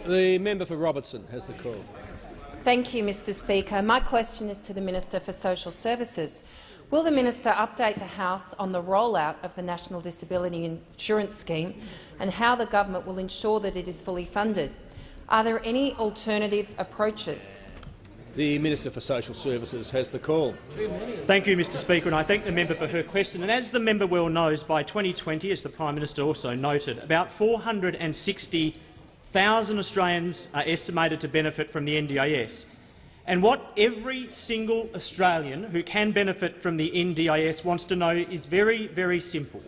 The member for Robertson has the call. Thank you, Mr Speaker. My question is to the Minister for Social Services. Will the minister update the House on the rollout of the National Disability Insurance Scheme and how the government will ensure that it is fully funded? Are there any alternative approaches? The Minister for Social Services has the call. Thank you, Mr Speaker, and I thank the member for her question. And as the member well knows, by 2020, as the Prime Minister also noted, about 460,000 Australians are estimated to benefit from the NDIS. And what every single Australian who can benefit from the NDIS wants to know is very, very simple.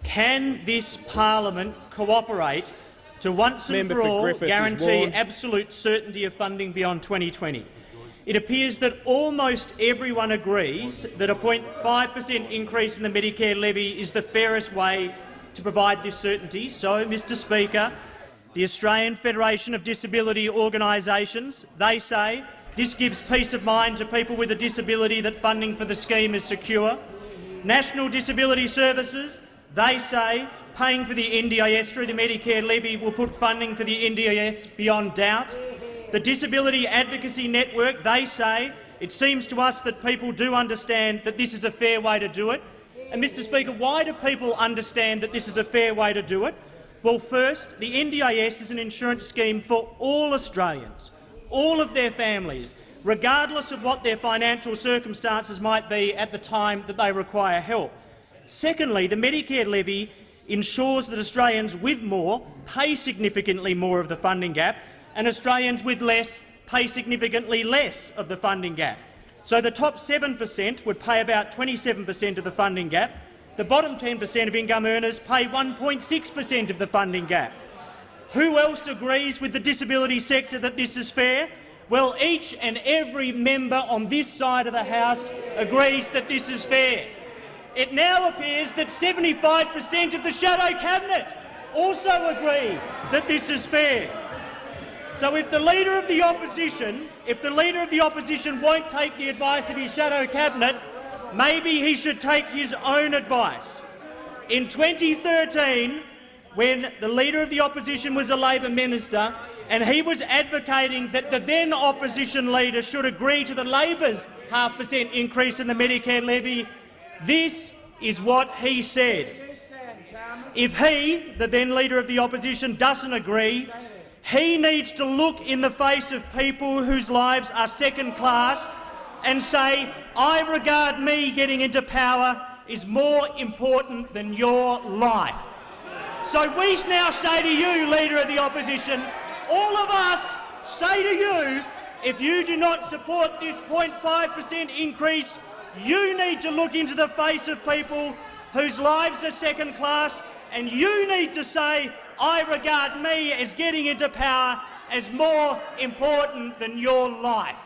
Can this parliament cooperate to once and for all guarantee absolute certainty of funding beyond 2020? It appears that almost everyone agrees that a 0.5% increase in the Medicare levy is the fairest way to provide this certainty. So, Mr Speaker, the Australian Federation of Disability Organisations, they say this gives peace of mind to people with a disability that funding for the scheme is secure. National Disability Services, they say paying for the NDIS through the Medicare levy will put funding for the NDIS beyond doubt. The Disability Advocacy Network, they say it seems to us that people do understand that this is a fair way to do it. And, Mr Speaker, why do people understand that this is a fair way to do it? Well, first, the NDIS is an insurance scheme for all Australians, all of their families, regardless of what their financial circumstances might be at the time that they require help. Secondly, the Medicare levy ensures that Australians with more pay significantly more of the funding gap, and Australians with less pay significantly less of the funding gap. So the top 7% would pay about 27% of the funding gap. The bottom 10% of income earners pay 1.6% of the funding gap. Who else agrees with the disability sector that this is fair? Well, each and every member on this side of the House agrees that this is fair. It now appears that 75% of the shadow cabinet also agree that this is fair. So if the Leader of the Opposition won't take the advice of his shadow cabinet, maybe he should take his own advice. In 2013, when the Leader of the Opposition was a Labor minister and he was advocating that the then opposition leader should agree to the Labor's 0.5% increase in the Medicare levy, this is what he said. If he, the then Leader of the Opposition, doesn't agree, he needs to look in the face of people whose lives are second class and say, I regard me getting into power is more important than your life. So we now say to you, Leader of the Opposition, all of us say to you, if you do not support this 0.5% increase, you need to look into the face of people whose lives are second class, and you need to say, I regard me as getting into power as more important than your life.